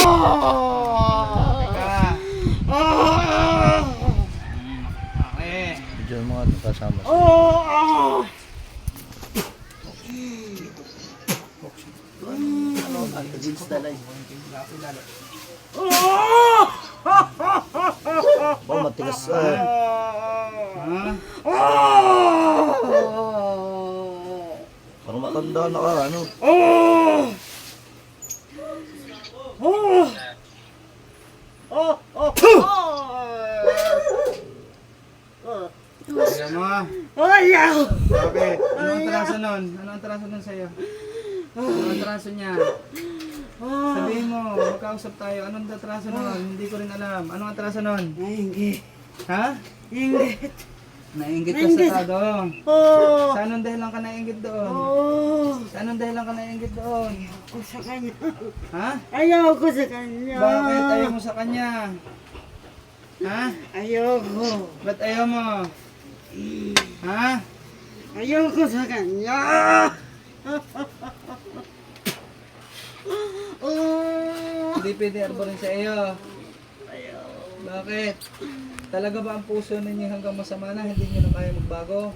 Teka. Okay. Medyo mga nakasama siya. Anti-jeans talay. Oh, matigas. Parang matanda na ka, ano? Tignan mo. Bakit? Anong atraso nun? Anong atraso nun sa'yo? Anong atraso niya? Sabihin mo, magkausap tayo. Anong atraso nun? Hindi ko rin alam. Anong atraso nun? Nainggit. Ha? Inggit. Nainggit ka sa tao. Sa anong dahilan ka nainggit doon? Sa anong dahilan ka nainggit doon? Ako sa kanya. Ha? Ayaw ko sa kanya. Bakit ayaw mo sa kanya? Ha? Ayaw ko. Ba't ayaw mo? Ha? Ayaw ko sa kanya. Hindi pwede arborin sa iyo. Bakit? Talaga ba ang puso ninyo hanggang masama na hindi nyo na kaya magbago?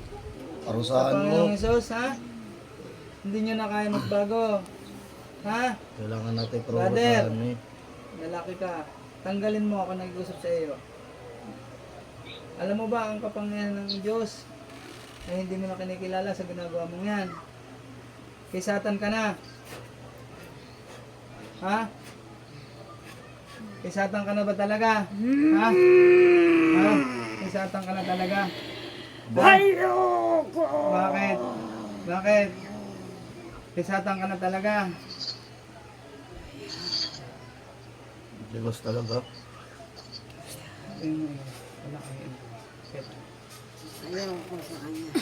Parusahan mo. Panginoong Hesus, ha? Hindi nyo na kaya magbago. Ha? Kailangan natin Brother. parusahan eh. Lalaki ka. Tanggalin mo ako nag-usap sa iyo. Alam mo ba ang kapangyarihan ng Diyos na hindi mo na kinikilala sa ginagawa mong yan? Kay Satan ka na. Ha? Kay Satan ka na ba talaga? Ha? Ha? Kay Satan ka na talaga? Ayaw ko. Bakit? Bakit? Kay Satan ka na talaga? Ligos talaga. Wala kayo. Ayaw ko sa kanya.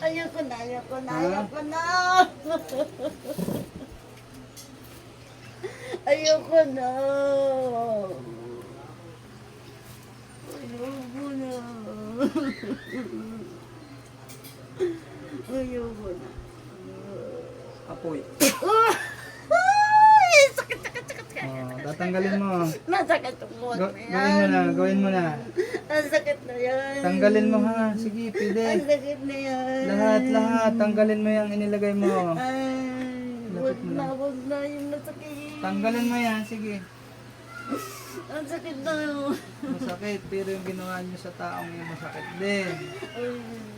Ayoko na, ayoko na, ayoko na. Ayoko na. Ayoko na. Ayoko na. Apoy. Ay, sakit, sakit, sakit, sakit. Tatanggalin mo. Masakit ang buwan na yan. Gawin mo na. Ang sakit na yan. Tanggalin mo ha. Sige, Ang pwede. sakit na yan. Lahat. Tanggalin mo yung inilagay mo. Ay, Lapit mo na. wag na yung masakit. Tanggalin mo yan. Sige. Ang sakit na yun. Masakit. Pero yung ginawa niyo sa taong yung masakit din.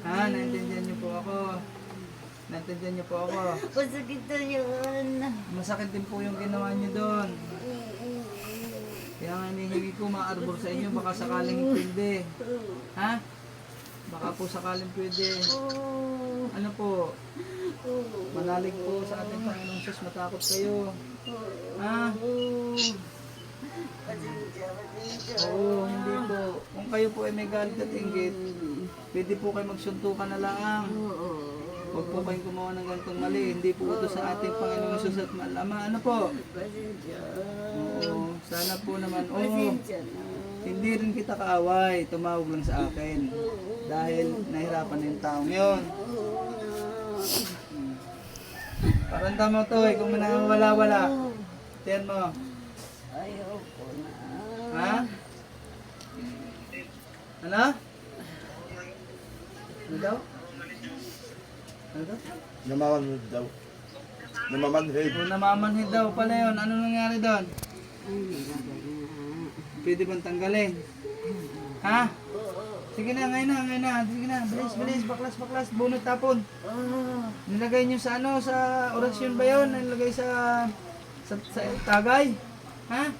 Ha? Naintindihan niyo po ako. Naintindihan niyo po ako. Masakit na yun. Masakit din po yung ginawa niyo doon. Kaya nga hinihingi ko maarbor sa inyo. Baka sakaling pwede. Ha? Baka po sakaling pwede. Ano po? Manalig po sa ating Panginoong Diyos. Matakot kayo. Ha? Oo, hindi po. Kung kayo po ay may galit at inggit, pwede po kayo magsuntukan na lang. Huwag po kayong gumawa ng ganitong mali. Hindi po ito sa ating Panginoong Diyos at Mahal Ama. Ano po? Oo, sana po naman. Oo, hindi rin kita kaaway. Tumawag lang sa akin. Dahil nahirapan na yung taong yun. Paranda mo to kung manawala-wala. Tiyan mo. Ayoko na. Ha? Ano? Ano daw? Ano daw? Namamanhid daw. Namamanhid. Kung namamanhid daw pala yun, ano nangyari doon? Pwede bang tanggalin? Ha? Sige na, ngayon na. Sige na, bilis, baklas, bunot tapon. Nilagay nyo sa ano, sa orasyon ba yun? Nilagay sa tagay? Ha?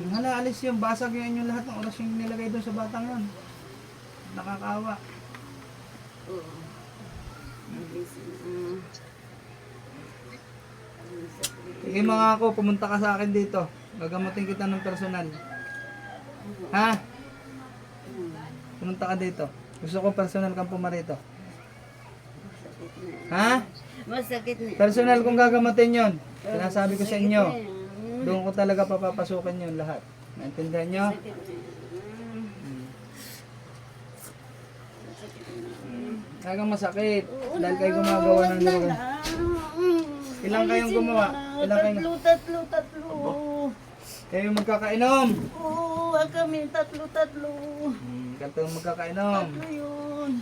Hala, alis yung basag yun yung lahat ng orasyon nilagay doon sa batang yun. Nakakawa. Sige mga ako, pumunta ka sa akin dito. Gagamutin kita ng personal. Ha? Pumunta ka dito. Gusto ko personal kang pumarito. Ha? Masakit na. Personal kong gagamatin yon. Sinasabi ko sa inyo. Doon ko talaga papapasukin yun lahat. Naintindihan nyo? Masakit na. Talagang masakit. Dahil kayo gumagawa ng lugar. Ilang kayong gumawa? Ilang kayong... Tatlo. Kayo magkakainom. Oo, kami tatlo. Ganito magkakainom. Tatlo yun.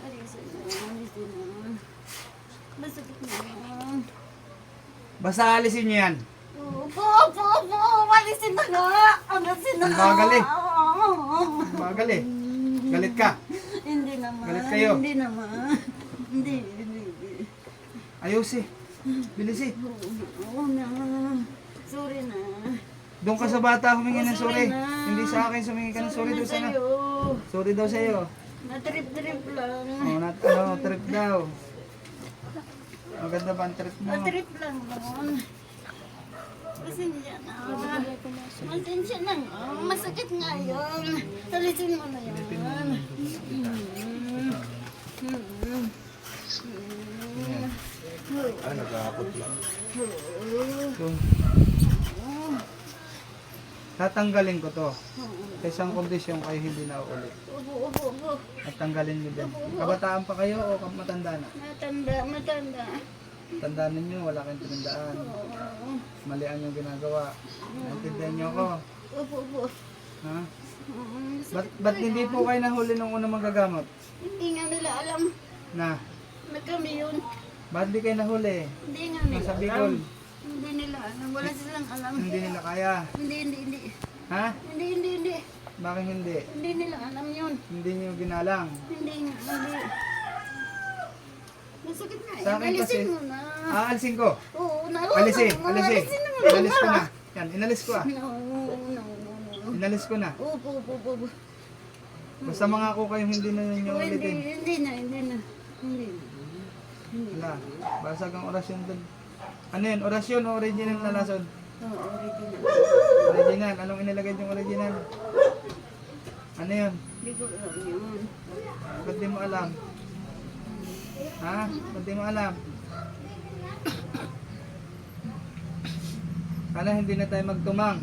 Alisin na. Masakit na. Basta alisin nyo yan. Opo. Alisin na nga. Alisin na Ang nga. bagal eh. Bagal eh. Galit ka. Hindi naman. Galit kayo? Hindi naman. Hindi. Ayos eh. Bilis eh. Oo na. Sorry na. Doon ka sa bata humingi ng sorry. Sorry na. Hindi sa akin sumingi ka ng sorry doon sana. sa'yo. Sorry daw sa'yo. Natrip-trip lang. Trip daw. Maganda ba ang trip mo? Natrip lang noon. Pasensya na. Pasensya na nga. Masakit nga yun. Talisin mo na yun. Ay, nagkakapot lang. Doon. Tatanggalin ko to. Sa isang kondisyon kayo hindi na ulit. Opo. At tanggalin nyo din. Kabataan pa kayo o matanda na? Matanda. Tandaan ninyo, wala kayong tinandaan. Mali ang yung ginagawa. Naintindihan nyo ako. Opo. Ha? Ba't hindi po kayo nahuli nung unang magagamot? Hindi nga nila alam Na? na kami yun. Ba't di kayo nahuli? Hindi nga nila Nasa alam. Bicol. Hindi nila alam. Wala silang alam. Hindi nila kaya. Hindi. Ha? Hindi. Bakit hindi? Hindi nila alam yun. Hindi nyo ginalang. Hindi. Masakit nga. Sa akin kasi- Alisin mo na. Alisin ko. Oo, Alisin. mo na. Inalis ko na. Yan, inalis ko ah. No. Inalis ko na. Opo. Basta mga ako kayong hindi na ninyo ulitin. Hindi na. Wala. Basag ang orasyon doon. Ano yun? Orasyon o original na lason? Oo, original. Original. Anong inilagay yung original? Ano yun? Hindi ko alam yun. Ba't di mo alam? Ha? Ba't di mo alam? Sana hindi na tayo magtumang.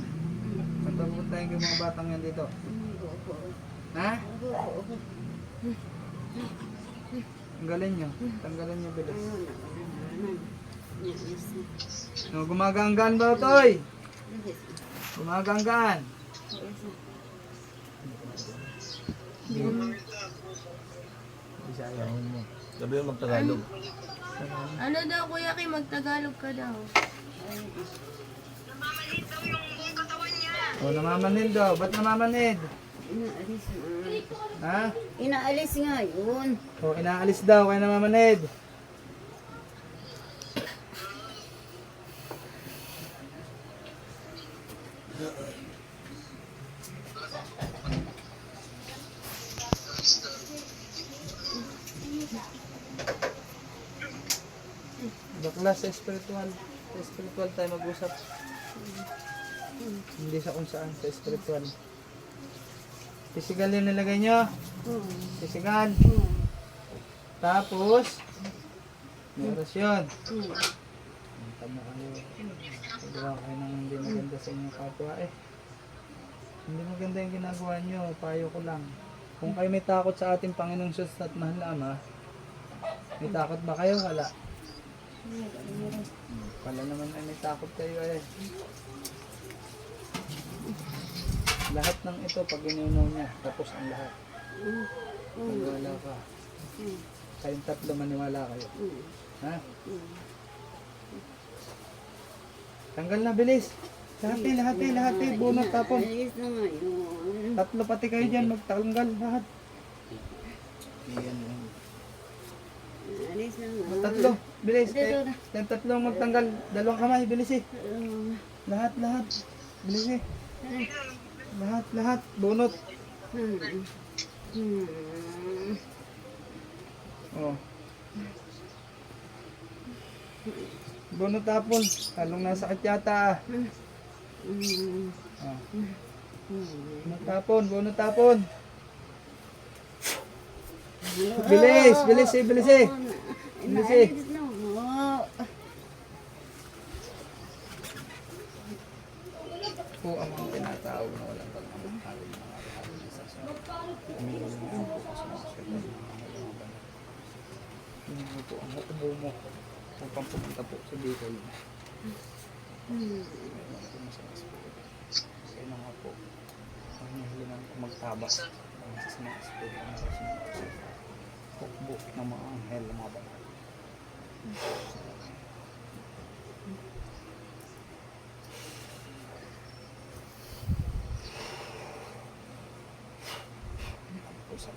Magpapuntahin yung mga batang yan dito. Opo. Ha? Opo. Tanggalin nyo. Tanggalin nyo bilis. Yes. No, gumaganggan ba toy? Gumaganggan. Bisaya mo. Sabi yung magtagalog. Ano daw, Kuya Kim, magtagalog ka daw. O, namamanid daw. Ba't namamanid? Inaalis na. Ha? Inaalis nga yun. O, inaalis daw kaya namamanid. Bakla sa spiritual. Sa spiritual tayo mag-usap. Hindi sa kung saan, sa spiritual. Physical yung nilagay nyo. Physical. Tapos, may orasyon. Tama kayo. Pagawa kayo ng hindi maganda sa inyong kapwa eh. Hindi maganda yung ginagawa nyo. Payo ko lang. Kung kayo may takot sa ating Panginoong Diyos at mahal na Ama, may takot ba kayo? Wala. Wala naman ay may takot kayo eh. Lahat ng ito pag ininom niya, tapos ang lahat. Maniwala ka. Kayong tatlo maniwala kayo. Ha? Tanggal na, bilis. Lahat. Bunot tapon. Inaalis na nga yun. Tatlo pati kayo dyan, magtanggal lahat. Inaalis na nga. Tatlo, bilis. Yung tatlo magtanggal, dalawang kamay, bilis eh. Lahat. Bilis eh. Lahat. Bunot. Oh. Bunot tapon. Talong nasakit yata ah. Oh. Bunot tapon. Bilis, bilis eh, bilis eh. Bilis eh. Po ang mga tinatawag na walang pag-amang tawag ng mga araw ng isa sa umiinom ng po sa mga sila ng mga banal. Hindi mo po ang ubo mo upang pumunta po sa Bicol. Meron po masama sa Bicol. Kaya na nga po, ang hinihilingan ko magtaba ng sa mga spirito ng mga sinasya. Hukbo ng mga anghel ng mga banal. Po sa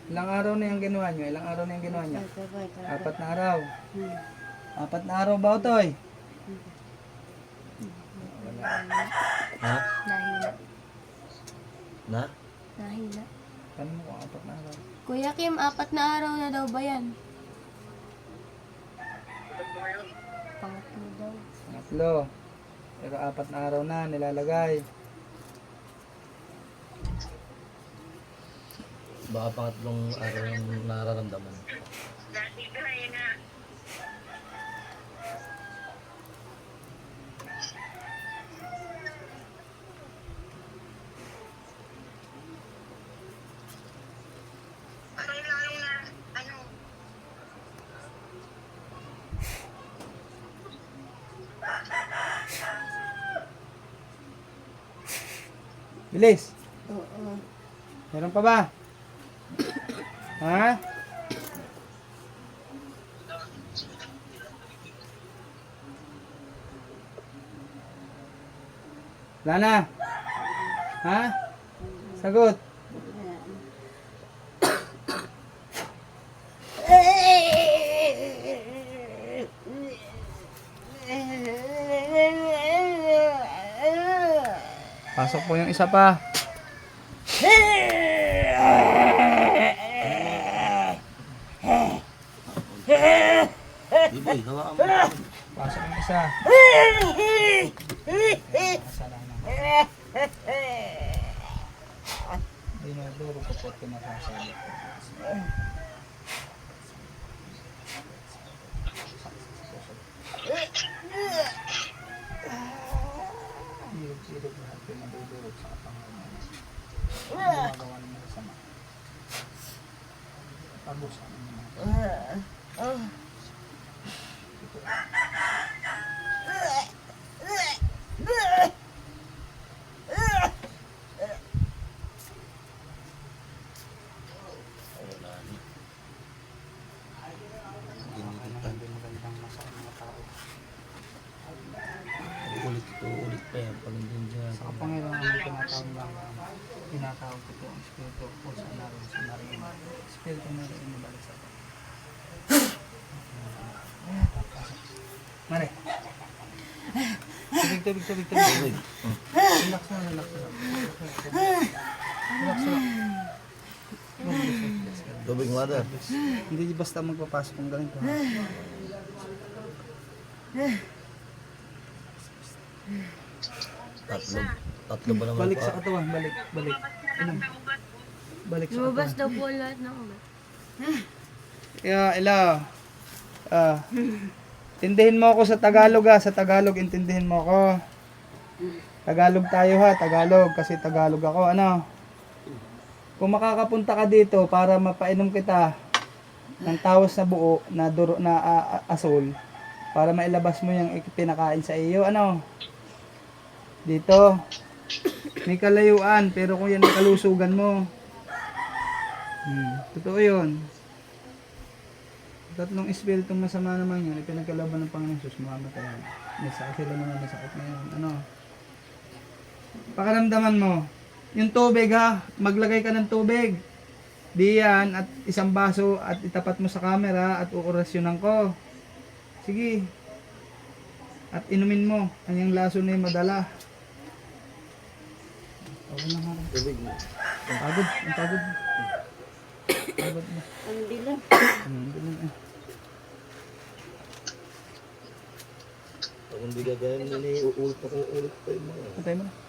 Ilang araw na yung ginawa nyo? Ilang araw na yung ginawa nyo? 4 na araw. 4 na araw ba, Otoy? Ha? Nahila. Na? Nahila. Paano mo kung 4 na araw? Kuya Kim, 4 na araw na daw ba yan? Pangatlo daw. Pangatlo. Pero 4 na araw na nilalagay. Baka pangatlong araw yung nararamdaman. Bilis. Meron pa ba? Ha? Wala na. Ha? Sagot. Pasok po yung isa pa. Biboy, hawakan mo. Pasok yung isa. Dinodoro ko po pinasasabi. Hirap-hirap lahat pinadudurot sa kapangalan. Gumagawa ng mga sama. Pabusan ng mga Ulit pa yan. Pag hindi dyan. sa kapangyarihan ng tinatawag lang tinatawag ko po ang spirito po sa naroon sa narin spirito na rin ibalik sa akin. Mare. Tubig. Relax na. Relax na. Tubig, mother. Hindi basta magpapasok ng ganito. Ha? Tatlo ba naman Balik pa? sa katawan, balik. Inom. Balik sa Lumabas katawan. daw po lahat ng ugat. Kaya, ila. Tindihin mo ako sa Tagalog ha. Sa Tagalog, intindihin mo ako. Tagalog tayo ha, Tagalog. Kasi Tagalog ako, ano. Kung makakapunta ka dito para mapainom kita ng tawas na buo na asul para mailabas mo yung pinakain sa iyo, ano. Dito. May kalayuan, pero kung yan ang kalusugan mo. Totoo yun. Tatlong espiritong masama naman yun, ipinagkalaban ng Panginoon Jesus, mamamatay yan. May sakit sila naman, may sakit na yun. Ano? Pakaramdaman mo. Yung tubig ha, maglagay ka ng tubig. Diyan, at isang baso, at itapat mo sa camera, at uorasyonan ko. Sige. At inumin mo, kanyang laso na yung madala. Okay lang ha. Tubig. Ang pagod. ba't ba? Ang dilim. Dilim eh. Pag hindi gagawin nila, uulit pa yung mga. Patay mo na.